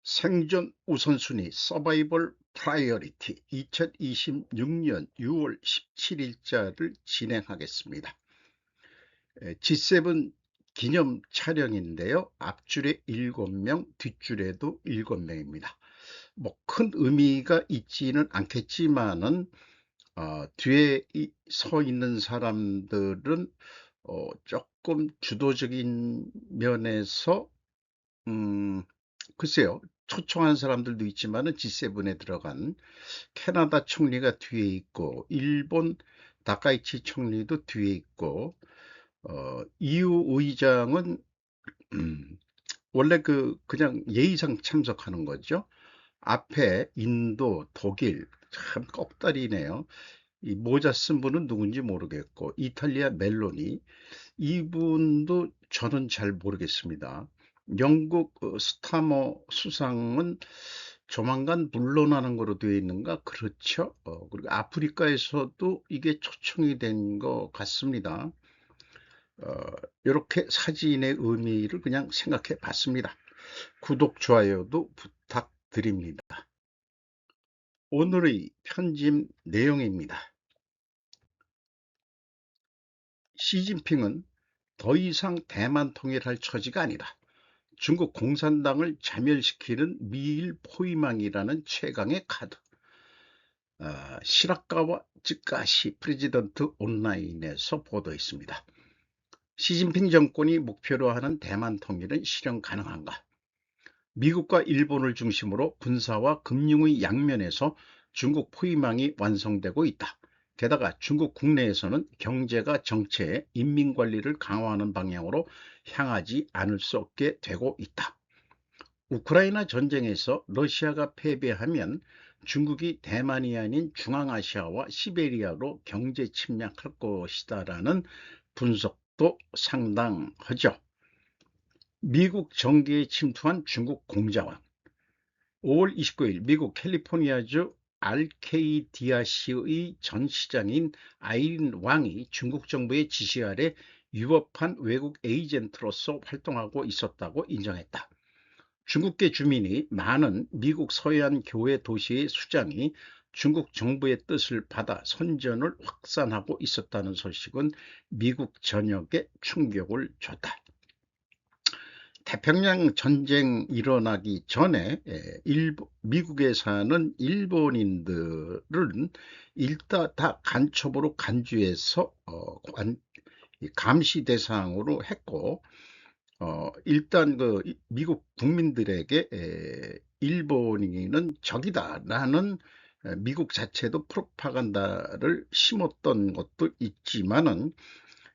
생존 우선순위 서바이벌 프라이어리티 2026년 6월 17일자를 진행하겠습니다. G7 기념 촬영인데요. 앞줄에 7명, 뒷줄에도 7명입니다. 뭐 큰 의미가 있지는 않겠지만은 뒤에 서 있는 사람들은 조금 주도적인 면에서 글쎄요. 초청한 사람들도 있지만은 G7에 들어간 캐나다 총리가 뒤에 있고 일본 다카이치 총리도 뒤에 있고 EU 의장은 원래 그냥 예의상 참석하는 거죠. 앞에 인도, 독일 참 꺽다리네요. 이 모자 쓴 분은 누군지 모르겠고 이탈리아 멜로니 이분도 저는 잘 모르겠습니다. 영국 스타머 수상은 조만간 물러나는 거로 되어 있는가? 그렇죠. 그리고 아프리카에서도 이게 초청이 된 것 같습니다. 이렇게 사진의 의미를 그냥 생각해 봤습니다. 구독, 좋아요도 부탁드립니다. 오늘의 편집 내용입니다. 시진핑은 더 이상 대만 통일할 처지가 아니다. 중국 공산당을 자멸시키는 미일 포위망이라는 최강의 카드. 시라카와 쯔카시 프레지던트 온라인에서 보도했습니다. 시진핑 정권이 목표로 하는 대만 통일은 실현 가능한가? 미국과 일본을 중심으로 군사와 금융의 양면에서 중국 포위망이 완성되고 있다. 게다가 중국 국내에서는 경제가 정체에 인민관리를 강화하는 방향으로 향하지 않을 수 없게 되고 있다. 우크라이나 전쟁에서 러시아가 패배하면 중국이 대만이 아닌 중앙아시아와 시베리아로 경제 침략할 것이다라는 분석도 상당하죠. 미국 정계에 침투한 중국 공작원. 5월 29일 미국 캘리포니아주 알케이디아시의 전 시장인 아이린 왕이 중국 정부의 지시 아래 유법한 외국 에이전트로서 활동하고 있었다고 인정했다. 중국계 주민이 많은 미국 서해안 교회 도시의 수장이 중국 정부의 뜻을 받아 선전을 확산하고 있었다는 소식은 미국 전역에 충격을 줬다. 태평양 전쟁 일어나기 전에 미국에 사는 일본인들은 일단 다 간첩으로 간주해서 감시 대상으로 했고 일단 미국 국민들에게 일본인은 적이다라는 미국 자체도 프로파간다를 심었던 것도 있지만은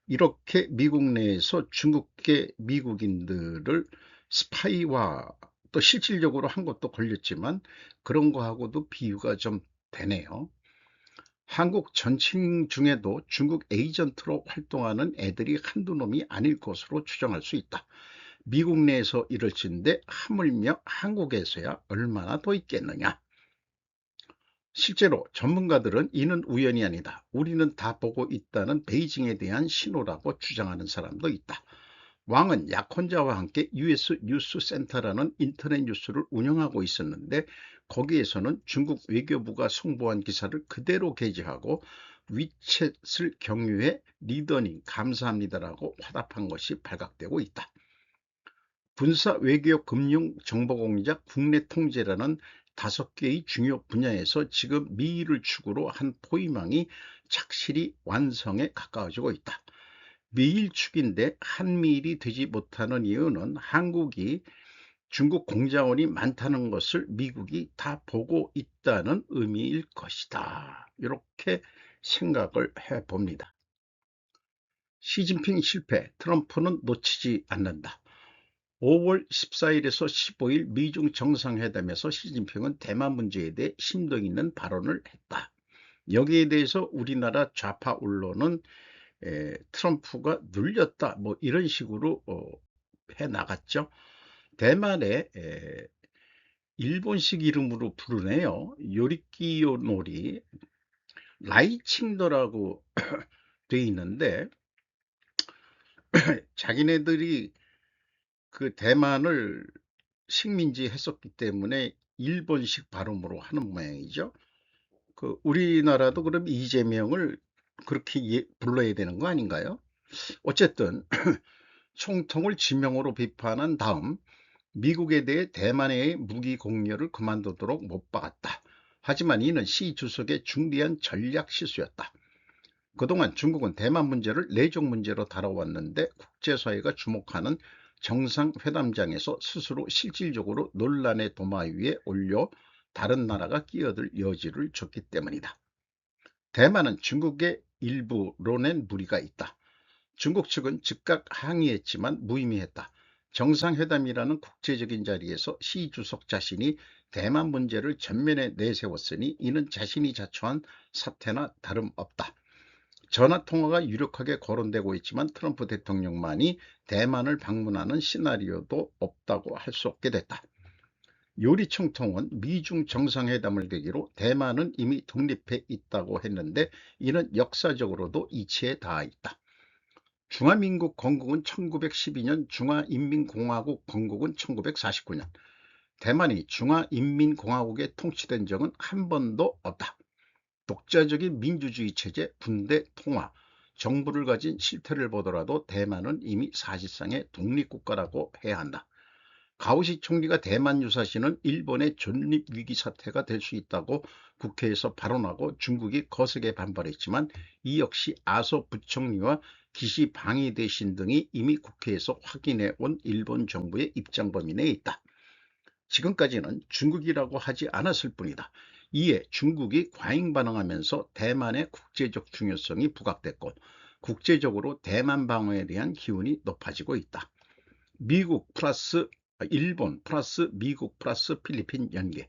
이렇게 미국 내에서 중국계 미국인들을 스파이화 또 실질적으로 한 것도 걸렸지만 그런 거하고도 비유가 좀 되네요. 한국 전층 중에도 중국 에이전트로 활동하는 애들이 한두 놈이 아닐 것으로 추정할 수 있다. 미국 내에서 이럴진데 하물며 한국에서야 얼마나 더 있겠느냐. 실제로 전문가들은 이는 우연이 아니다. 우리는 다 보고 있다는 베이징에 대한 신호라고 주장하는 사람도 있다. 왕은 약혼자와 함께 US 뉴스 센터라는 인터넷 뉴스를 운영하고 있었는데 거기에서는 중국 외교부가 송부한 기사를 그대로 게재하고 위챗을 경유해 리더님 감사합니다라고 화답한 것이 발각되고 있다. 군사, 외교, 금융, 정보공작, 국내 통제라는 5개의 중요 분야에서 지금 미일을 축으로 한 포위망이 착실히 완성에 가까워지고 있다. 미일 축인데 한미일이 되지 못하는 이유는 한국이 중국 공작원이 많다는 것을 미국이 다 보고 있다는 의미일 것이다. 이렇게 생각을 해봅니다. 시진핑 실패, 트럼프는 놓치지 않는다. 5월 14일에서 15일 미중 정상회담에서 시진핑은 대만 문제에 대해 심도 있는 발언을 했다. 여기에 대해서 우리나라 좌파 언론은 트럼프가 눌렸다 뭐 이런 식으로 해나갔죠. 대만에 일본식 이름으로 부르네요. 요리끼요놀이 라이칭도라고 돼 있는데 자기네들이 그 대만을 식민지 했었기 때문에 일본식 발음으로 하는 모양이죠. 우리나라도 그럼 이재명을 그렇게 불러야 되는 거 아닌가요? 어쨌든 총통을 지명으로 비판한 다음 미국에 대해 대만의 무기 공여를 그만두도록 못 박았다. 하지만 이는 시 주석의 중대한 전략 실수였다. 그동안 중국은 대만 문제를 내적 문제로 다뤄왔는데 국제사회가 주목하는 정상회담장에서 스스로 실질적으로 논란의 도마 위에 올려 다른 나라가 끼어들 여지를 줬기 때문이다. 대만은 중국의 일부로 낸 무리가 있다. 중국 측은 즉각 항의했지만 무의미했다. 정상회담이라는 국제적인 자리에서 시 주석 자신이 대만 문제를 전면에 내세웠으니 이는 자신이 자초한 사태나 다름없다. 전화통화가 유력하게 거론되고 있지만 트럼프 대통령만이 대만을 방문하는 시나리오도 없다고 할 수 없게 됐다. 요리총통은 미중 정상회담을 계기로 대만은 이미 독립해 있다고 했는데 이는 역사적으로도 이치에 닿아 있다. 중화민국 건국은 1912년, 중화인민공화국 건국은 1949년. 대만이 중화인민공화국에 통치된 적은 한 번도 없다. 독자적인 민주주의 체제, 군대 통화, 정부를 가진 실태를 보더라도 대만은 이미 사실상의 독립국가라고 해야 한다. 가오시 총리가 대만 유사시는 일본의 존립위기 사태가 될 수 있다고 국회에서 발언하고 중국이 거세게 반발했지만 이 역시 아소 부총리와 기시 방위 대신 등이 이미 국회에서 확인해 온 일본 정부의 입장 범위 내에 있다. 지금까지는 중국이라고 하지 않았을 뿐이다. 이에 중국이 과잉 반응하면서 대만의 국제적 중요성이 부각됐고 국제적으로 대만 방어에 대한 기운이 높아지고 있다. 미국 플러스 일본 플러스 미국 플러스 필리핀 연계.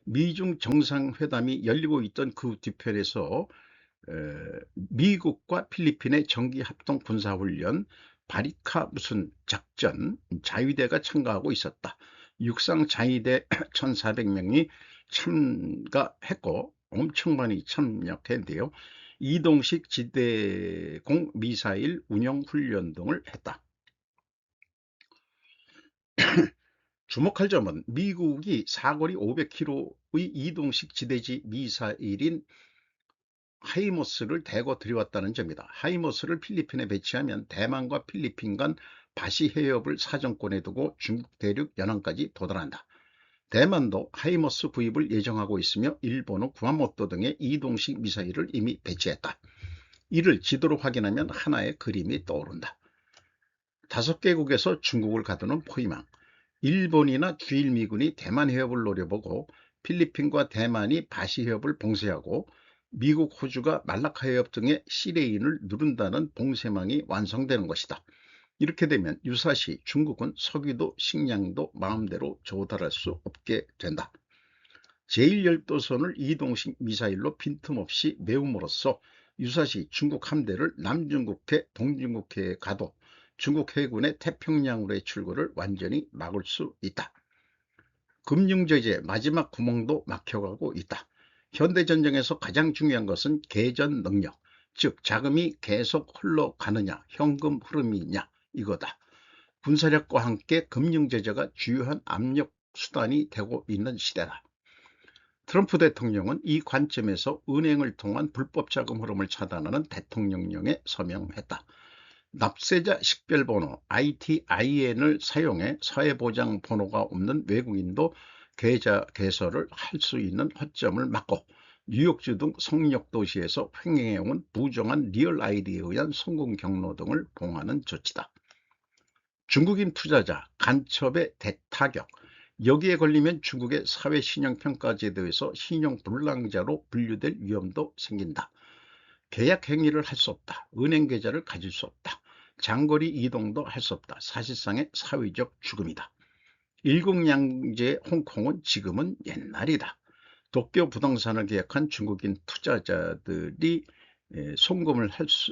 미중 정상회담이 열리고 있던 그 뒤편에서 미국과 필리핀의 정기합동 군사훈련 바리카 무슨 작전 자위대가 참가하고 있었다. 육상 자위대 1,400명이 참가했고 엄청 많이 참여했는데요. 이동식 지대공 미사일 운영 훈련 등을 했다. 주목할 점은 미국이 사거리 500km의 이동식 지대지 미사일인 하이머스를 대거 들여왔다는 점이다. 하이머스를 필리핀에 배치하면 대만과 필리핀 간 바시 해협을 사정권에 두고 중국 대륙 연안까지 도달한다. 대만도 하이머스 구입을 예정하고 있으며 일본은 구아모토 등의 이동식 미사일을 이미 배치했다. 이를 지도로 확인하면 하나의 그림이 떠오른다. 5개국에서 중국을 가두는 포위망. 일본이나 주일미군이 대만 해협을 노려보고 필리핀과 대만이 바시 해협을 봉쇄하고 미국, 호주가 말라카 해협 등의 시레인을 누른다는 봉쇄망이 완성되는 것이다. 이렇게 되면 유사시 중국은 석유도 식량도 마음대로 조달할 수 없게 된다. 제1열도선을 이동식 미사일로 빈틈없이 메움으로써 유사시 중국 함대를 남중국해, 동중국해에 가도 중국 해군의 태평양으로의 출구를 완전히 막을 수 있다. 금융제재 마지막 구멍도 막혀가고 있다. 현대전쟁에서 가장 중요한 것은 개전 능력, 즉 자금이 계속 흘러가느냐, 현금 흐름이냐 이거다. 군사력과 함께 금융제재가 주요한 압력 수단이 되고 있는 시대다. 트럼프 대통령은 이 관점에서 은행을 통한 불법 자금 흐름을 차단하는 대통령령에 서명했다. 납세자 식별번호 ITIN을 사용해 사회보장 번호가 없는 외국인도 계좌 개설을 할 수 있는 허점을 막고 뉴욕주 등 성역 도시에서 횡행해온 부정한 리얼 아이디에 의한 성공 경로 등을 봉하는 조치다. 중국인 투자자 간첩의 대타격. 여기에 걸리면 중국의 사회신용평가제도에서 신용불량자로 분류될 위험도 생긴다. 계약 행위를 할 수 없다. 은행 계좌를 가질 수 없다. 장거리 이동도 할 수 없다. 사실상의 사회적 죽음이다. 일국양제 홍콩은 지금은 옛날이다. 도쿄 부동산을 계약한 중국인 투자자들이 송금을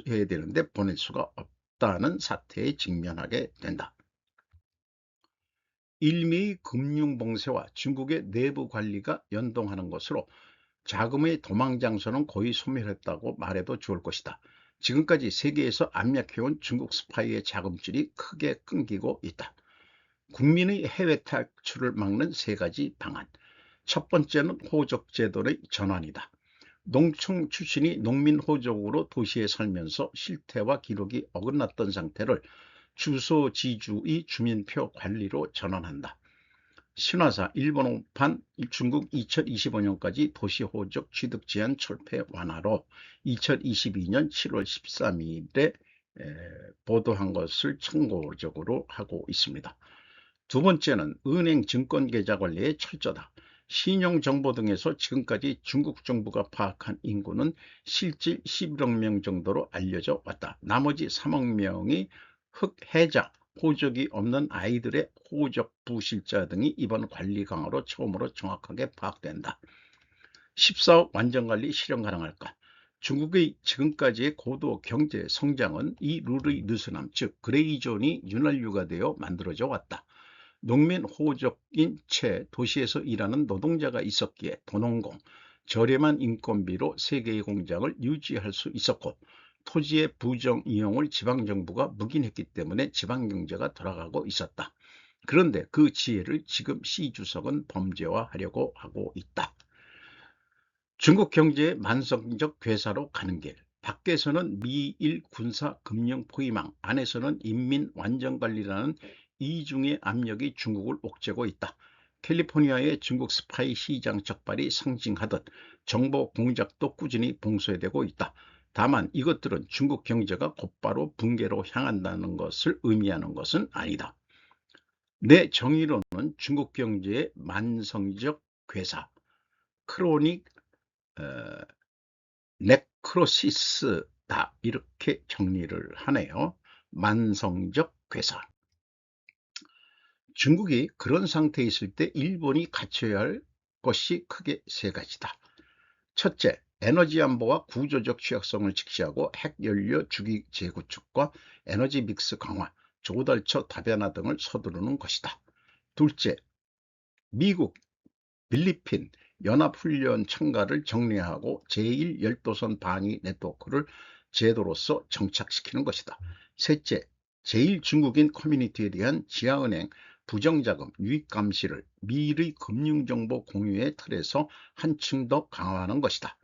해야 되는데 보낼 수가 없다는 사태에 직면하게 된다. 일미의 금융봉쇄와 중국의 내부 관리가 연동하는 것으로 자금의 도망 장소는 거의 소멸했다고 말해도 좋을 것이다. 지금까지 세계에서 압력해온 중국 스파이의 자금줄이 크게 끊기고 있다. 국민의 해외 탈출을 막는 3가지 방안. 첫 번째는 호적제도의 전환이다. 농촌 출신이 농민호적으로 도시에 살면서 실태와 기록이 어긋났던 상태를 주소지주의 주민표 관리로 전환한다. 신화사 일본판 중국 2025년까지 도시호적 취득 제한 철폐 완화로 2022년 7월 13일에 보도한 것을 참고적으로 하고 있습니다. 두 번째는 은행 증권 계좌 관리에 철저다. 신용정보 등에서 지금까지 중국 정부가 파악한 인구는 실질 11억 명 정도로 알려져 왔다. 나머지 3억 명이 흑해자, 호적이 없는 아이들의 호적 부실자 등이 이번 관리 강화로 처음으로 정확하게 파악된다. 14억 완전관리 실현 가능할까? 중국의 지금까지의 고도 경제 성장은 이 룰의 느슨함, 즉 그레이존이 윤활유가 되어 만들어져 왔다. 농민 호적인 채 도시에서 일하는 노동자가 있었기에 도농공, 저렴한 인건비로 세계의 공장을 유지할 수 있었고, 토지의 부정 이용을 지방정부가 묵인했기 때문에 지방경제가 돌아가고 있었다. 그런데 그 지혜를 지금 시 주석은 범죄화하려고 하고 있다. 중국 경제의 만성적 괴사로 가는 길. 밖에서는 미일 군사 금융 포위망, 안에서는 인민 완전관리라는 이중의 압력이 중국을 옥죄고 있다. 캘리포니아의 중국 스파이 시장 적발이 상징하듯 정보 공작도 꾸준히 봉쇄되고 있다. 다만 이것들은 중국 경제가 곧바로 붕괴로 향한다는 것을 의미하는 것은 아니다. 내 정의로는 중국 경제의 만성적 괴사, 크로닉 네크로시스다, 이렇게 정리를 하네요. 만성적 괴사. 중국이 그런 상태에 있을 때 일본이 갖춰야 할 것이 크게 3가지다. 첫째, 에너지 안보와 구조적 취약성을 직시하고 핵연료 주기 재구축과 에너지 믹스 강화, 조달처 다변화 등을 서두르는 것이다. 둘째, 미국, 필리핀 연합훈련 참가를 정리하고 제1열도선 방위 네트워크를 제도로서 정착시키는 것이다. 셋째, 제1중국인 커뮤니티에 대한 지하은행 부정자금 유입 감시를 미의 금융정보 공유의 틀에서 한층 더 강화하는 것이다.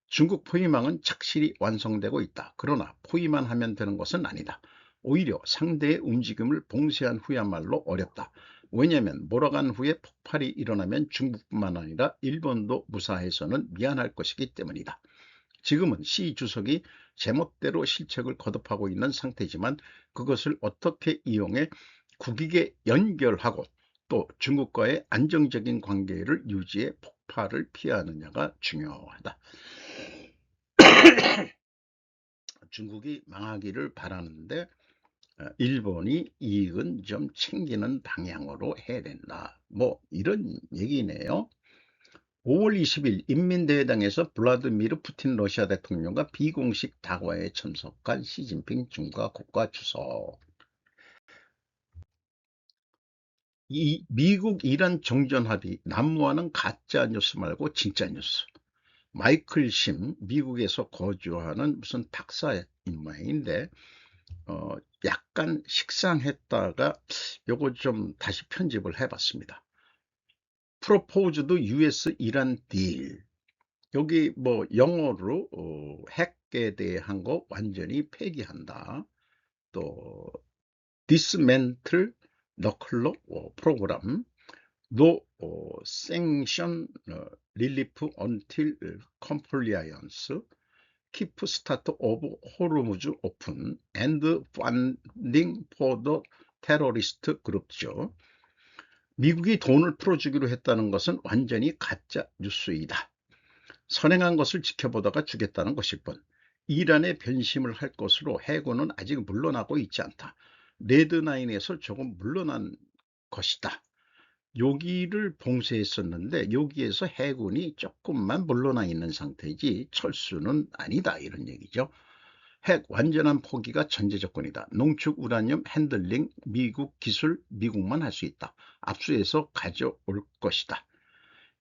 중국 포위망은 착실히 완성되고 있다. 그러나 포위만 하면 되는 것은 아니다. 오히려 상대의 움직임을 봉쇄한 후야말로 어렵다. 왜냐하면 몰아간 후에 폭발이 일어나면 중국뿐만 아니라 일본도 무사해서는 미안할 것이기 때문이다. 지금은 시 주석이 제멋대로 실책을 거듭하고 있는 상태지만 그것을 어떻게 이용해 국익에 연결하고 또 중국과의 안정적인 관계를 유지해 폭발을 피하느냐가 중요하다. 중국이 망하기를 바라는데 일본이 이익은 좀 챙기는 방향으로 해야 된다, 뭐 이런 얘기네요. 5월 20일 인민대회당에서 블라드미르 푸틴 러시아 대통령과 비공식 다과에 참석한 시진핑 중국 국가주석. 이 미국 이란 정전합의 난무하는 가짜 뉴스 말고 진짜 뉴스. 마이클 심, 미국에서 거주하는 무슨 박사인 모양인데 약간 식상했다가 요거 좀 다시 편집을 해봤습니다. 프로포즈드 US 이란 딜. 여기 뭐 영어로 핵에 대한 거 완전히 폐기한다. 또 dismantle nuclear program, no sanction relief until compliance, keep start of Hormuz open and funding for the terrorist group죠. 미국이 돈을 풀어주기로 했다는 것은 완전히 가짜 뉴스이다. 선행한 것을 지켜보다가 주겠다는 것일 뿐, 이란에 변심을 할 것으로 해군은 아직 물러나고 있지 않다. 레드라인에서 조금 물러난 것이다. 여기를 봉쇄했었는데 여기에서 해군이 조금만 물러나 있는 상태지 철수는 아니다, 이런 얘기죠. 핵 완전한 포기가 전제 조건이다. 농축 우라늄 핸들링 미국 기술 미국만 할 수 있다. 압수해서 가져올 것이다.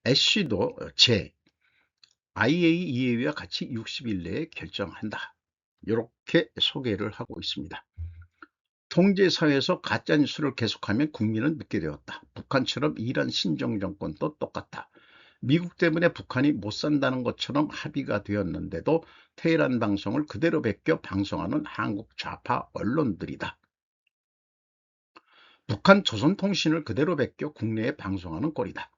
애쉬도 IAEA와 같이 60일 내에 결정한다. 이렇게 소개를 하고 있습니다. 통제사회에서 가짜뉴스를 계속하면 국민은 믿게 되었다. 북한처럼 이란 신정정권도 똑같다. 미국 때문에 북한이 못 산다는 것처럼 합의가 되었는데도 테헤란 방송을 그대로 베껴 방송하는 한국 좌파 언론들이다. 북한 조선통신을 그대로 베껴 국내에 방송하는 꼴이다.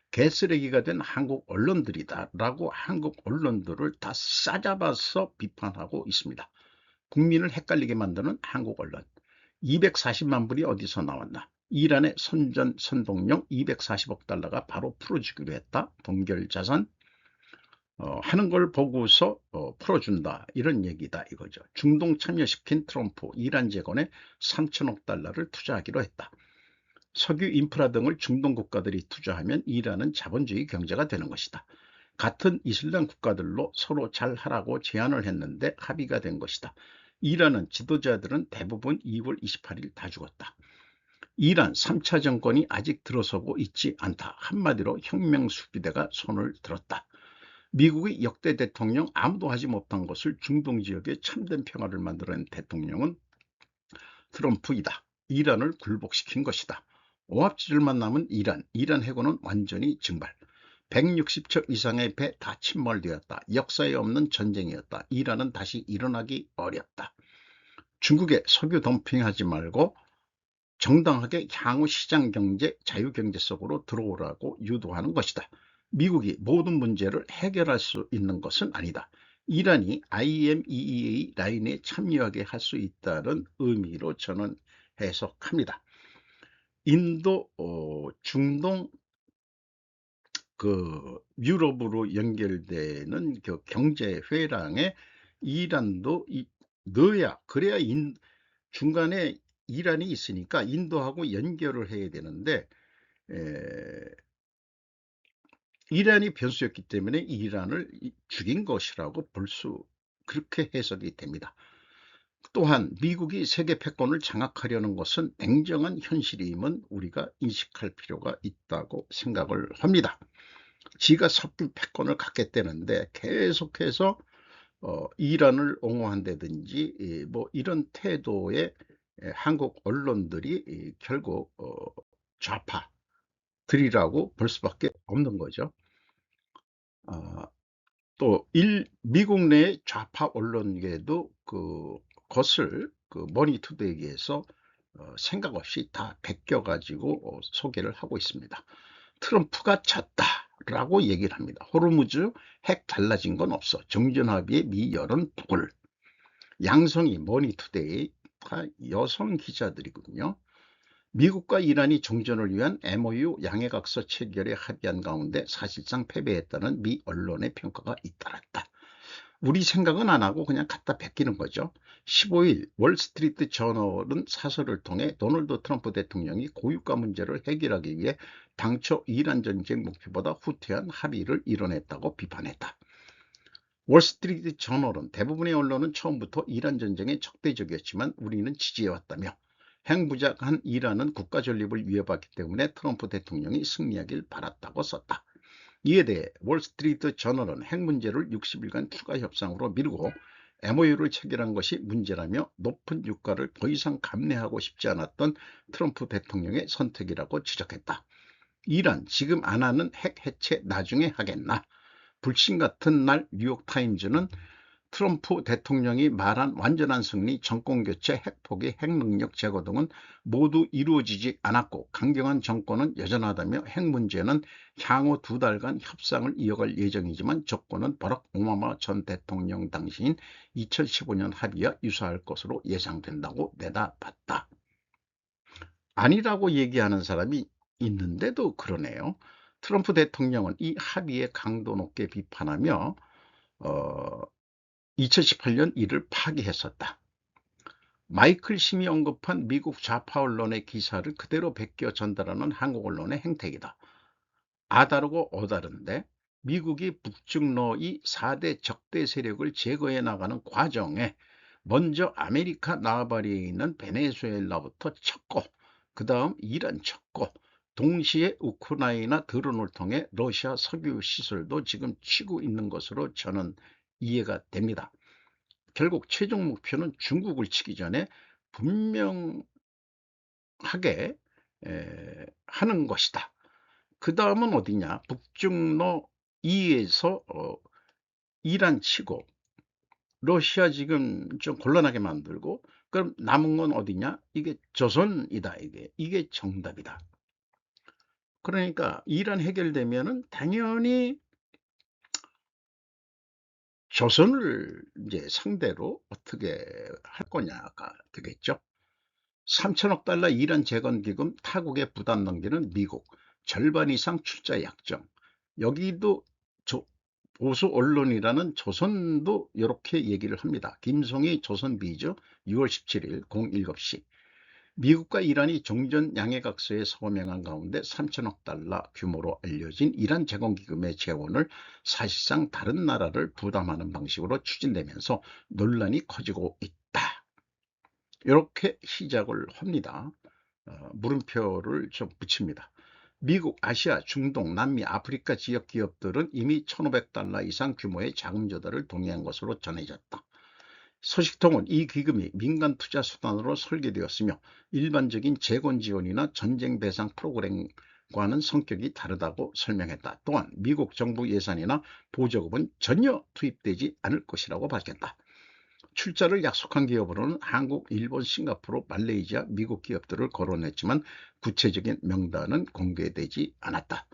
개쓰레기가 된 한국 언론들이다 라고 한국 언론들을 다 싸잡아서 비판하고 있습니다. 국민을 헷갈리게 만드는 한국 언론. 240만 불이 어디서 나왔나? 이란의 선동용 240억 달러가 바로 풀어주기로 했다. 동결자산 하는 걸 보고서 풀어준다. 이런 얘기다 이거죠. 중동 참여시킨 트럼프 이란 재건에 3천억 달러를 투자하기로 했다. 석유 인프라 등을 중동 국가들이 투자하면 이란은 자본주의 경제가 되는 것이다. 같은 이슬람 국가들로 서로 잘하라고 제안을 했는데 합의가 된 것이다. 이란은 지도자들은 대부분 2월 28일 다 죽었다. 이란 3차 정권이 아직 들어서고 있지 않다. 한마디로 혁명수비대가 손을 들었다. 미국의 역대 대통령 아무도 하지 못한 것을 중동 지역에 참된 평화를 만들어낸 대통령은 트럼프이다. 이란을 굴복시킨 것이다. 오합지졸만 남은 이란 해군은 완전히 증발. 160척 이상의 배 다 침몰되었다. 역사에 없는 전쟁이었다. 이란은 다시 일어나기 어렵다. 중국에 석유 덤핑하지 말고 정당하게 향후 시장경제, 자유경제 속으로 들어오라고 유도하는 것이다. 미국이 모든 문제를 해결할 수 있는 것은 아니다. 이란이 IMEA 라인에 참여하게 할 수 있다는 의미로 저는 해석합니다. 인도, 중동, 유럽으로 연결되는 경제 회랑에 이란도 넣어야 그래야 중간에 이란이 있으니까 인도하고 연결을 해야 되는데 이란이 변수였기 때문에 이란을 죽인 것이라고 그렇게 해석이 됩니다. 또한 미국이 세계 패권을 장악하려는 것은 냉정한 현실임은 우리가 인식할 필요가 있다고 생각을 합니다. 지가 석유 패권을 갖겠다는데 계속해서 이란을 옹호한다든지 뭐 이런 태도에 한국 언론들이 결국 좌파들이라고 볼 수밖에 없는 거죠. 또 미국 내 좌파 언론계도 그것을 머니투데이에서 생각 없이 다 베껴가지고 소개를 하고 있습니다. 트럼프가 졌다라고 얘기를 합니다. 호르무즈 핵 달라진 건 없어. 정전합의의 미열은 북을. 양성이 머니투데이가 여성 기자들이거든요. 미국과 이란이 정전을 위한 MOU 양해각서 체결에 합의한 가운데 사실상 패배했다는 미 언론의 평가가 잇따랐다. 우리 생각은 안 하고 그냥 갖다 베끼는 거죠. 15일 월스트리트 저널은 사설을 통해 도널드 트럼프 대통령이 고유가 문제를 해결하기 위해 당초 이란 전쟁 목표보다 후퇴한 합의를 이뤄냈다고 비판했다. 월스트리트 저널은 대부분의 언론은 처음부터 이란 전쟁에 적대적이었지만 우리는 지지해왔다며 핵무장한 이란은 국가 전립을 위협하기 때문에 트럼프 대통령이 승리하길 바랐다고 썼다. 이에 대해 월스트리트 저널은 핵 문제를 60일간 추가 협상으로 미루고 MOU를 체결한 것이 문제라며 높은 유가를 더 이상 감내하고 싶지 않았던 트럼프 대통령의 선택이라고 지적했다. 이란 지금 안 하는 핵 해체 나중에 하겠나? 불신 같은 날 뉴욕타임즈는 트럼프 대통령이 말한 완전한 승리, 정권교체, 핵포기, 핵능력 제거 등은 모두 이루어지지 않았고 강경한 정권은 여전하다며 핵 문제는 향후 2달간 협상을 이어갈 예정이지만 조건은 버락 오바마 전 대통령 당시인 2015년 합의와 유사할 것으로 예상된다고 내다봤다. 아니라고 얘기하는 사람이 있는데도 그러네요. 트럼프 대통령은 이 합의의 강도 높게 비판하며 2018년 이를 파기했었다. 마이클 심이 언급한 미국 좌파 언론의 기사를 그대로 베껴 전달하는 한국 언론의 행태이다. 아다르고 어다른데 미국이 북중러의 4대 적대 세력을 제거해 나가는 과정에 먼저 아메리카 나바리에 있는 베네수엘라부터 쳤고 그 다음 이란 쳤고 동시에 우크라이나 드론을 통해 러시아 석유 시설도 지금 치고 있는 것으로 저는 이해가 됩니다. 결국 최종 목표는 중국을 치기 전에 분명하게 하는 것이다. 그 다음은 어디냐? 북중러 2에서 이란 치고 러시아 지금 좀 곤란하게 만들고, 그럼 남은 건 어디냐? 이게 조선이다. 이게 정답이다. 그러니까 이란 해결되면은 당연히 조선을 이제 상대로 어떻게 할 거냐가 되겠죠. 3천억 달러 이란 재건기금 타국에 부담 넘기는 미국, 절반 이상 출자 약정. 여기도 보수 언론이라는 조선도 이렇게 얘기를 합니다. 김송희 조선비즈 6월 17일 07시. 미국과 이란이 종전 양해각서에 서명한 가운데 3천억 달러 규모로 알려진 이란 재건기금의 재원을 사실상 다른 나라를 부담하는 방식으로 추진되면서 논란이 커지고 있다. 이렇게 시작을 합니다. 물음표를 좀 붙입니다. 미국, 아시아, 중동, 남미, 아프리카 지역 기업들은 이미 1,500달러 이상 규모의 자금 조달을 동의한 것으로 전해졌다. 소식통은 이 기금이 민간 투자 수단으로 설계되었으며 일반적인 재건 지원이나 전쟁 배상 프로그램과는 성격이 다르다고 설명했다. 또한 미국 정부 예산이나 보조금은 전혀 투입되지 않을 것이라고 밝혔다. 출자를 약속한 기업으로는 한국, 일본, 싱가포르, 말레이시아, 미국 기업들을 거론했지만 구체적인 명단은 공개되지 않았다.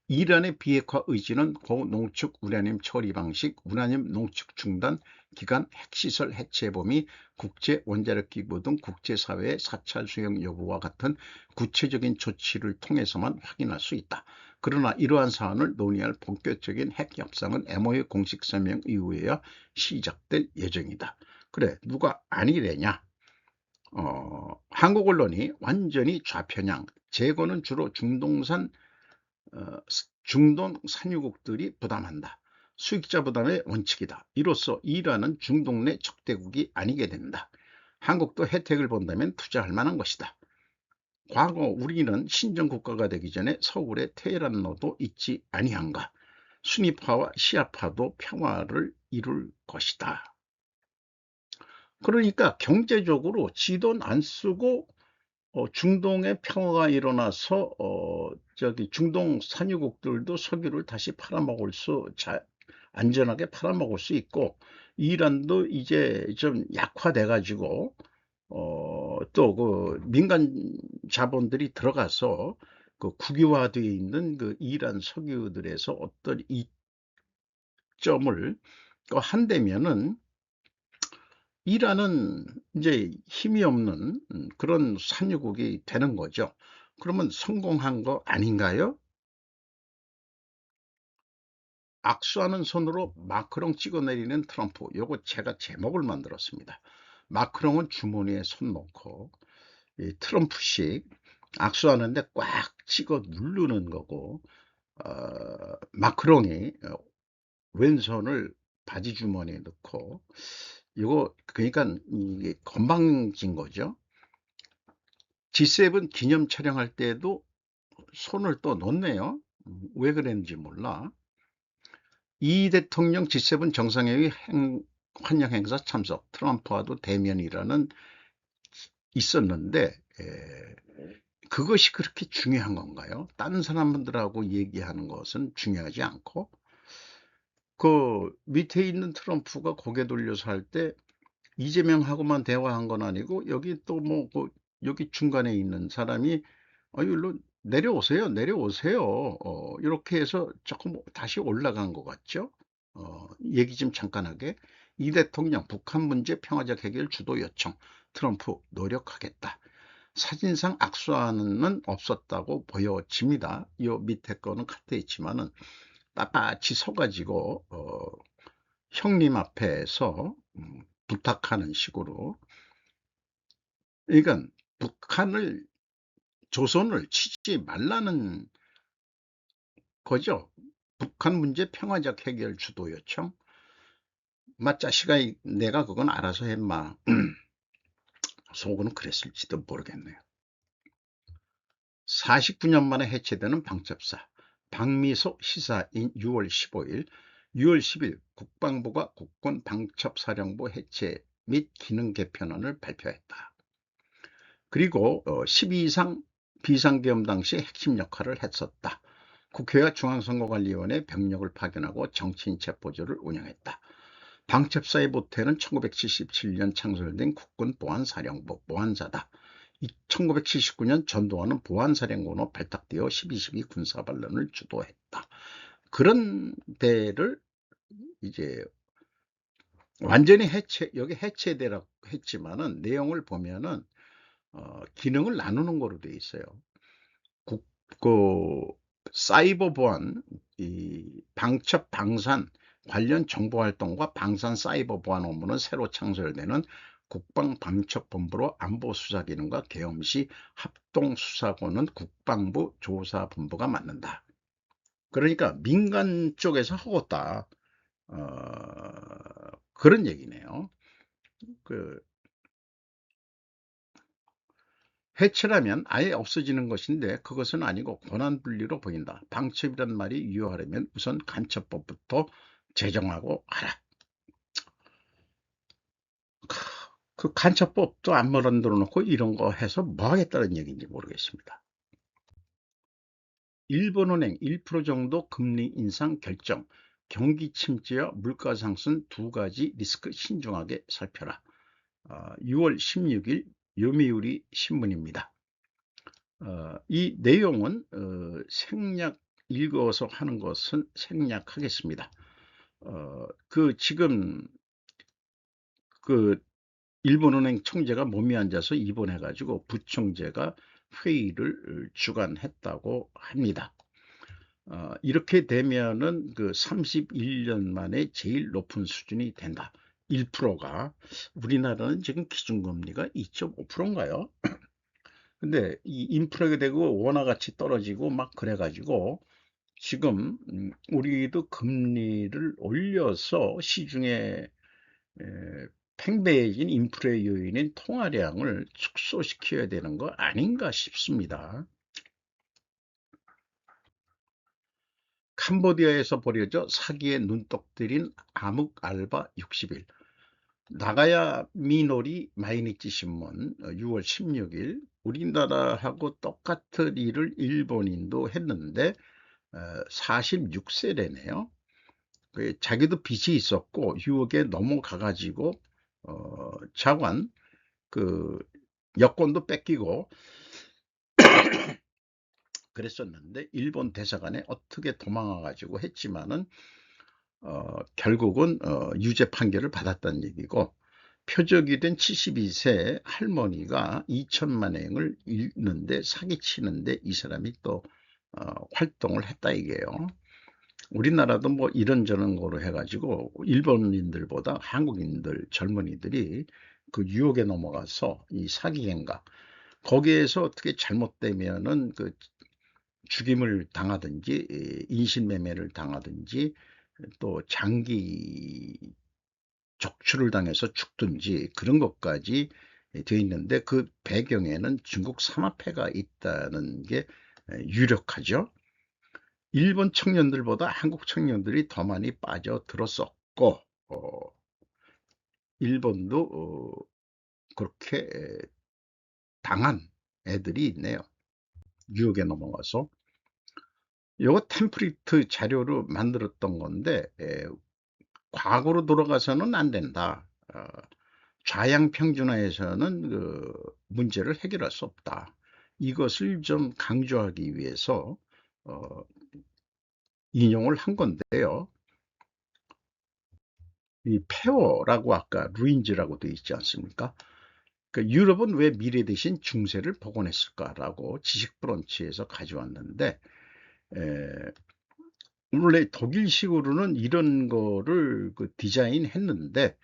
이란의 비핵화 의지는 고농축 우라늄 처리 방식, 우라늄 농축 중단, 기간 핵시설 해체 범위, 국제 원자력 기구 등 국제사회의 사찰 수용 여부와 같은 구체적인 조치를 통해서만 확인할 수 있다. 그러나 이러한 사안을 논의할 본격적인 핵 협상은 MOU 공식 서명 이후에야 시작될 예정이다. 그래, 누가 아니래냐? 한국 언론이 완전히 좌편향, 재고는 주로 중동 산유국들이 부담한다. 수익자 부담의 원칙이다. 이로써 이란은 중동 내 적대국이 아니게 된다. 한국도 혜택을 본다면 투자할 만한 것이다. 과거 우리는 신정국가가 되기 전에 서울에 테헤란로도 있지 아니한가. 순위파와 시아파도 평화를 이룰 것이다. 그러니까 경제적으로 지돈 안 쓰고 중동의 평화가 일어나서 중동 산유국들도 석유를 다시 팔아먹을 안전하게 팔아먹을 수 있고, 이란도 이제 좀 약화돼 가지고 또 그 민간 자본들이 들어가서 그 국유화되어 있는 그 이란 석유들에서 어떤 이점을 한다면은 이란은 이제 힘이 없는 그런 산유국이 되는 거죠. 그러면 성공한 거 아닌가요? 악수하는 손으로 마크롱 찍어내리는 트럼프. 요거 제가 제목을 만들었습니다. 마크롱은 주머니에 손 놓고 이 트럼프식 악수하는데 꽉 찍어 누르는 거고, 마크롱이 왼손을 바지 주머니에 넣고, 이거 그러니까 이게 건방진 거죠. G7 기념 촬영할 때도 손을 또 놓네요. 왜 그랬는지 몰라. 이 대통령 G7 정상회의 환영 행사 참석, 트럼프와도 대면이라는 있었는데, 그것이 그렇게 중요한 건가요? 다른 사람들하고 얘기하는 것은 중요하지 않고, 그 밑에 있는 트럼프가 고개 돌려서 할 때 이재명하고만 대화한 건 아니고, 여기 또 여기 중간에 있는 사람이 일로 내려오세요, 내려오세요. 이렇게 해서 조금 다시 올라간 것 같죠. 얘기 좀 잠깐 하게. 이 대통령 북한 문제 평화적 해결 주도 요청, 트럼프 노력하겠다. 사진상 악수하는 없었다고 보여집니다. 이 밑에 거는 카트에 있지만은 빳빳이 서가지고 형님 앞에서 부탁하는 식으로. 그러니까 북한을, 조선을 치지 말라는 거죠. 북한 문제 평화적 해결 주도 요청. 자식아, 내가 그건 알아서 했마. 속으로는 그랬을지도 모르겠네요. 49년 만에 해체되는 방첩사. 박미소 시사인 6월 15일, 6월 10일 국방부가 국군 방첩사령부 해체 및 기능 개편안을 발표했다. 그리고 12 이상 비상계엄 당시 핵심 역할을 했었다. 국회와 중앙선거관리위원회 병력을 파견하고 정치인 체포조를 운영했다. 방첩사의 모태는 1977년 창설된 국군보안사령부 보안사다. 1979년 전두환은 보안사령관으로 발탁되어 12.12 군사반란을 주도했다. 그런 데를 이제 완전히 여기 해체되라고 했지만은 내용을 보면은 기능을 나누는 거로 되어 있어요. 그 사이버 보안, 이 방첩 방산 관련 정보 활동과 방산 사이버 보안 업무는 새로 창설되는 국방방첩본부로 안보수사기능과 계엄시 합동수사권은 국방부 조사본부가 맡는다. 그러니까 민간 쪽에서 하겠다. 그런 얘기네요. 그 해체라면 아예 없어지는 것인데 그것은 아니고 권한분리로 보인다. 방첩이란 말이 유효하려면 우선 간첩법부터 제정하고 하라. 그 간첩법도 안 만들어 놓고 이런 거 해서 뭐 하겠다는 얘기인지 모르겠습니다. 일본은행 1% 정도 금리 인상 결정. 경기 침체와 물가 상승 두 가지 리스크 신중하게 살펴라. 6월 16일 요미우리 신문입니다. 이 내용은 생략 읽어서 하는 것은 생략하겠습니다. 지금 그 일본은행 총재가 몸이 앉아서 입원해가지고 부총재가 회의를 주관했다고 합니다. 이렇게 되면은 그 31년 만에 제일 높은 수준이 된다. 1%가 우리나라는 지금 기준금리가 2.5%인가요? 근데 이 인플레가 되고 원화 가치 떨어지고 막 그래가지고 지금 우리도 금리를 올려서 시중에 팽배해진 인플레 요인인 통화량을 축소시켜야 되는 거 아닌가 싶습니다. 캄보디아에서 벌여져 사기에 눈독 들인 암흑 알바 60일. 나가야 미노리 마이니치 신문 6월 16일 우리나라하고 똑같은 일을 일본인도 했는데 46세래네요. 자기도 빚이 있었고 유혹에 넘어가가지고 자관 그 여권도 뺏기고 그랬었는데 일본 대사관에 어떻게 도망가가지고 했지만은 결국은 유죄 판결을 받았다는 얘기고 표적이 된 72세 할머니가 2천만 원을 잃는데 사기치는데 이 사람이 또 활동을 했다 이게요. 우리나라도 뭐 이런저런 거로 해가지고 일본인들보다 한국인들 젊은이들이 그 유혹에 넘어가서 이 사기 행각 거기에서 어떻게 잘못되면은 그 죽임을 당하든지 인신매매를 당하든지 또 장기 적출을 당해서 죽든지 그런 것까지 되어 있는데 그 배경에는 중국 산업화가 있다는 게 유력하죠. 일본 청년들보다 한국 청년들이 더 많이 빠져들었었고 일본도 그렇게 당한 애들이 있네요. 유혹에 넘어가서. 요거 템플릿 자료로 만들었던 건데 과거로 돌아가서는 안 된다. 좌양 평준화에서는 그 문제를 해결할 수 없다. 이것을 좀 강조하기 위해서 어, 인용을 한 건데요. 이 페어라고 아까 루인즈라고 되어 있지 않습니까? 그 유럽은 왜 미래 대신 중세를 복원했을까라고 지식 브런치에서 가져왔는데 원래 독일식으로는 이런 거를 그 디자인했는데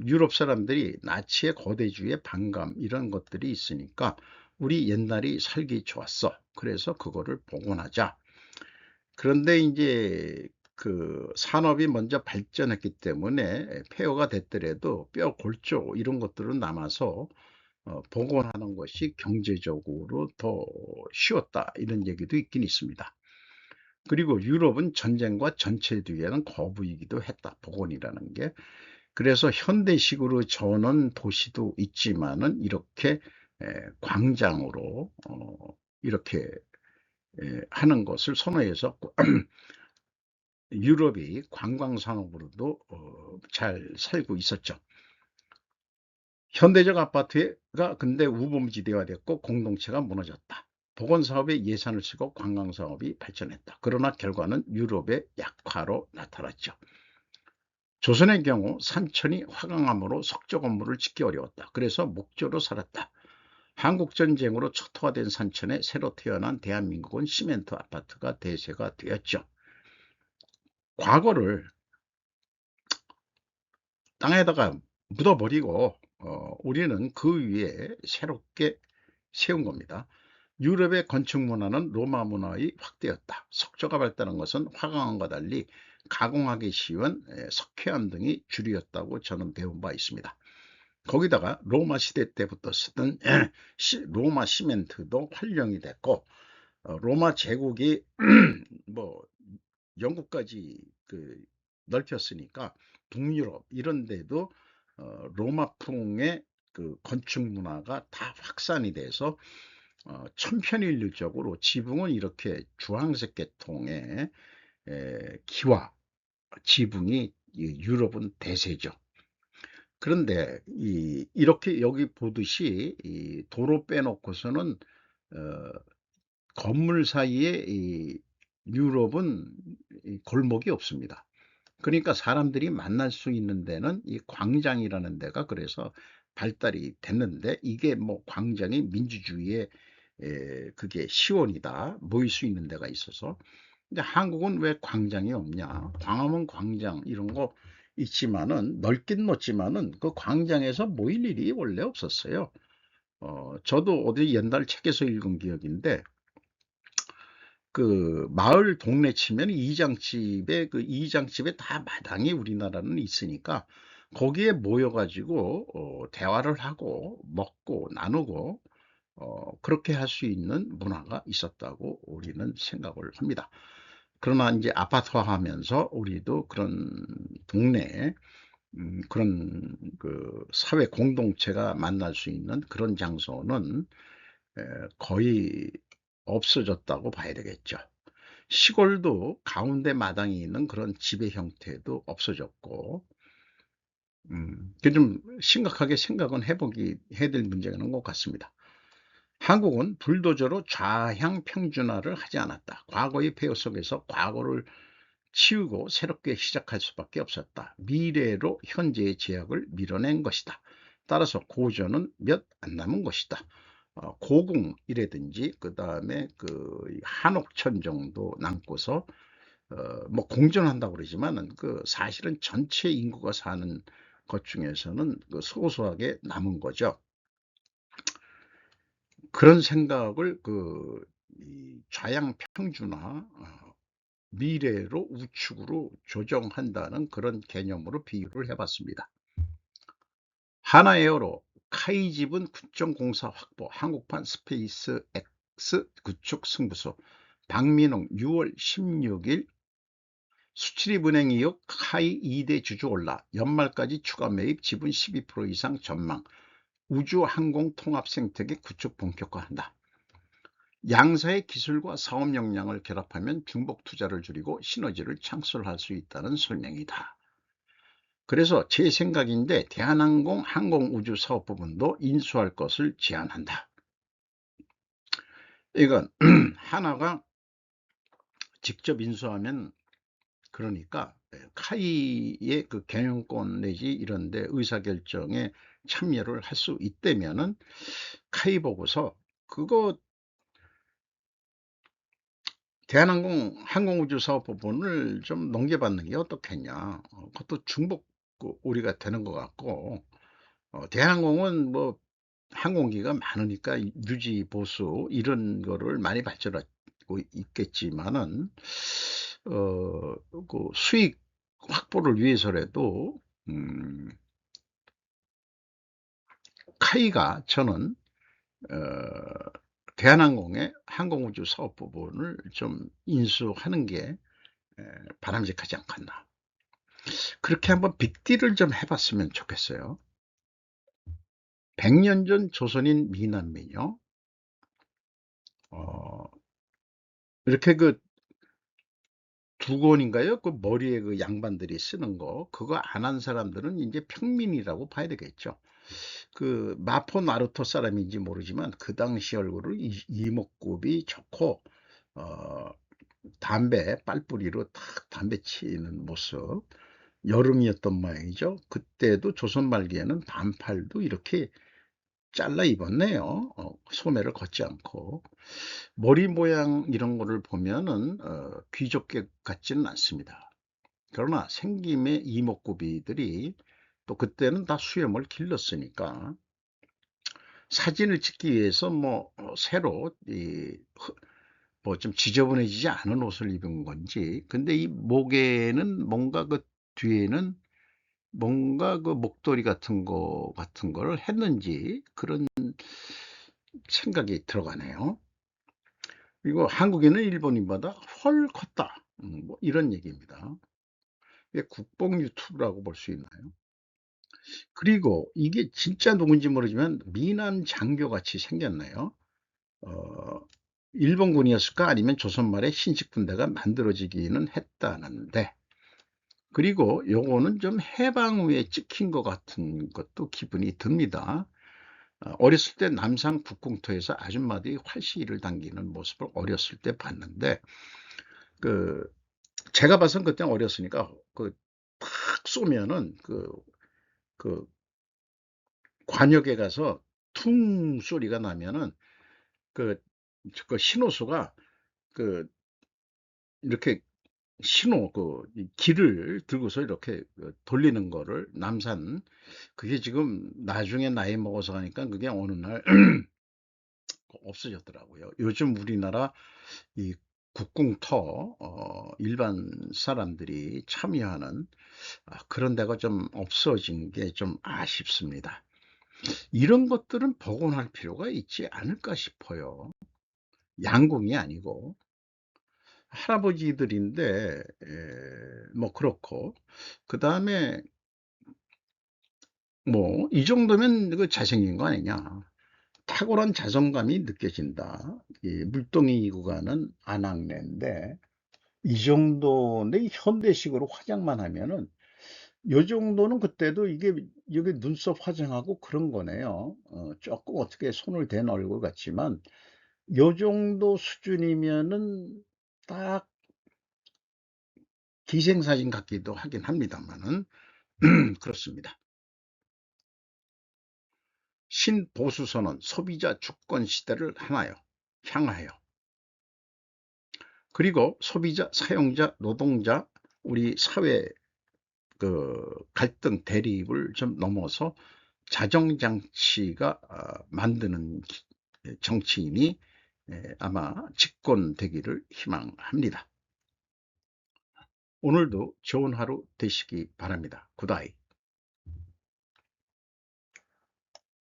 유럽 사람들이 나치의 거대주의에 반감 이런 것들이 있으니까 우리 옛날이 살기 좋았어. 그래서 그거를 복원하자. 그런데 이제 그 산업이 먼저 발전했기 때문에 폐허가 됐더라도 뼈 골조 이런 것들은 남아서 복원하는 것이 경제적으로 더 쉬웠다 이런 얘기도 있긴 있습니다. 그리고 유럽은 전쟁과 전체 뒤에는 거부이기도 했다. 복원이라는 게. 그래서 현대식으로 저는 도시도 있지만은 이렇게 광장으로 이렇게 하는 것을 선호해서 유럽이 관광산업으로도 잘 살고 있었죠. 현대적 아파트가 근데 우범지대가 됐고 공동체가 무너졌다. 보건사업에 예산을 쓰고 관광사업이 발전했다. 그러나 결과는 유럽의 약화로 나타났죠. 조선의 경우 산천이 화강암으로 석조 건물을 짓기 어려웠다. 그래서 목조로 살았다. 한국전쟁으로 초토화된 산천에 새로 태어난 대한민국은 시멘트 아파트가 대세가 되었죠. 과거를 땅에다가 묻어버리고 우리는 그 위에 새롭게 세운 겁니다. 유럽의 건축 문화는 로마 문화의 확대였다. 석조가 발달한 것은 화강암과 달리 가공하기 쉬운 석회암 등이 주류였다고 저는 배운 바 있습니다. 거기다가 로마 시대 때부터 쓰던 로마 시멘트도 활용이 됐고 로마 제국이 뭐 영국까지 넓혔으니까 북유럽 이런 데도 로마풍의 그 건축 문화가 다 확산이 돼서 천편일률적으로 지붕은 이렇게 주황색 계통의 기와 지붕이 유럽은 대세죠. 그런데 이렇게 여기 보듯이 도로 빼놓고서는 어, 건물 사이에 유럽은 골목이 없습니다. 그러니까 사람들이 만날 수 있는 데는 이 광장이라는 데가 그래서 발달이 됐는데 이게 뭐 광장이 민주주의의 그게 시원이다 모일 수 있는 데가 있어서. 근데 한국은 왜 광장이 없냐? 광화문 광장 이런 거 있지만은 넓긴 넓지만은 그 광장에서 모일 일이 원래 없었어요. 저도 어디 옛날 책에서 읽은 기억인데 그 마을 동네 치면 이장집에 다 마당이 우리나라는 있으니까 거기에 모여가지고 대화를 하고 먹고 나누고 그렇게 할 수 있는 문화가 있었다고 우리는 생각을 합니다. 그러나 이제 아파트화하면서 우리도 그런 동네에 그런 그 사회 공동체가 만날 수 있는 그런 장소는 거의 없어졌다고 봐야 되겠죠. 시골도 가운데 마당이 있는 그런 집의 형태도 없어졌고, 좀 심각하게 생각은 해야 될 문제는 것 같습니다. 한국은 불도저로 좌향 평준화를 하지 않았다. 과거의 폐허 속에서 과거를 치우고 새롭게 시작할 수밖에 없었다. 미래로 현재의 제약을 밀어낸 것이다. 따라서 고전은 몇 안 남은 것이다. 고궁이라든지 그 다음에 그 한옥천 정도 남고서 뭐 공존한다고 그러지만은 그 사실은 전체 인구가 사는 것 중에서는 그 소소하게 남은 거죠. 그런 생각을 이 좌양 평준화 미래로 우측으로 조정한다는 그런 개념으로 비유를 해봤습니다. 하나에어로 카이집은 군정공사 확보 한국판 스페이스 X 구축 승부수 박민홍 6월 16일 수출입은행 이익 카이 2대 주주 올라 연말까지 추가 매입 지분 12% 이상 전망 우주항공통합 생태계 구축 본격화한다. 양사의 기술과 사업 역량을 결합하면 중복 투자를 줄이고 시너지를 창출할 수 있다는 설명이다. 그래서 제 생각인데 대한항공 항공우주사업 부분도 인수할 것을 제안한다. 이건 하나가 직접 인수하면 그러니까 카이의 그 경영권 내지 이런데 의사결정에 참여를 할 수 있다면은 카이 보고서 그거 대한항공 항공우주사업부분을 좀 넘겨받는 게 어떻겠냐. 그것도 중복 우리가 되는 것 같고 대한항공은 뭐 항공기가 많으니까 유지 보수 이런 거를 많이 발전하고 있겠지만은 그 수익 확보를 위해서라도 카이가 저는 어, 대한항공의 항공우주 사업 부분을 좀 인수하는 게 바람직하지 않겠나. 그렇게 한번 빅딜을 좀 해봤으면 좋겠어요. 100년 전 조선인 미남매요. 어, 이렇게 그 두 권인가요? 그 머리에 그 양반들이 쓰는 거, 그거 안 한 사람들은 이제 평민이라고 봐야 되겠죠. 그 마포 나루토 사람인지 모르지만 그 당시 얼굴을 이목구비 좋고, 어, 담배 빨뿌리로 탁 담배 치는 모습, 여름이었던 모양이죠. 그때도 조선 말기에는 반팔도 이렇게 잘라 입었네요. 소매를 걷지 않고. 머리 모양 이런 거를 보면은 귀족계 같지는 않습니다. 그러나 생김의 이목구비들이 또 그때는 다 수염을 길렀으니까 사진을 찍기 위해서 뭐 새로 뭐 좀 지저분해지지 않은 옷을 입은 건지, 근데 이 목에는 뭔가 그 뒤에는 뭔가 그 목도리 같은 거를 했는지 그런 생각이 들어가네요. 그리고 한국인은 일본인보다 훨 컸다. 뭐 이런 얘기입니다. 이게 국뽕 유튜브라고 볼 수 있나요? 그리고 이게 진짜 누군지 모르지만 미남 장교 같이 생겼네요. 어, 일본군이었을까 아니면 조선 말에 신식 군대가 만들어지기는 했다는데, 그리고 요거는 좀 해방 후에 찍힌 것 같은 것도 기분이 듭니다. 어렸을 때 남산 국궁터에서 아줌마들이 활시위를 당기는 모습을 어렸을 때 봤는데, 그 제가 봐선 그때 어렸으니까 그 탁 쏘면은 그 관역에 가서 퉁 소리가 나면은 그, 그 신호수가 그 이렇게 신호 이 길을 들고서 이렇게 돌리는 거를 남산, 그게 지금 나중에 나이 먹어서 가니까 그게 어느 날 없어졌더라고요. 요즘 우리나라 이 국궁터 일반 사람들이 참여하는 그런 데가 좀 없어진 게 좀 아쉽습니다. 이런 것들은 복원할 필요가 있지 않을까 싶어요. 양궁이 아니고 할아버지들인데 뭐 그렇고, 그 다음에 뭐 이 정도면 그 잘생긴 거 아니냐, 탁월한 자존감이 느껴진다. 이 물동이 구간은 안악내인데 이 정도인데 현대식으로 화장만 하면은 요 정도는 그때도 이게 여기 눈썹 화장하고 그런 거네요. 조금 어떻게 손을 댄 얼굴 같지만 요 정도 수준이면은 딱 기생사진 같기도 하긴 합니다만은 그렇습니다. 신보수선언, 소비자 주권 시대를 향하여. 그리고 소비자, 사용자, 노동자, 우리 사회 그 갈등 대립을 좀 넘어서 자정장치가 만드는 정치인이 아마 집권되기를 희망합니다. 오늘도 좋은 하루 되시기 바랍니다. 굿아이.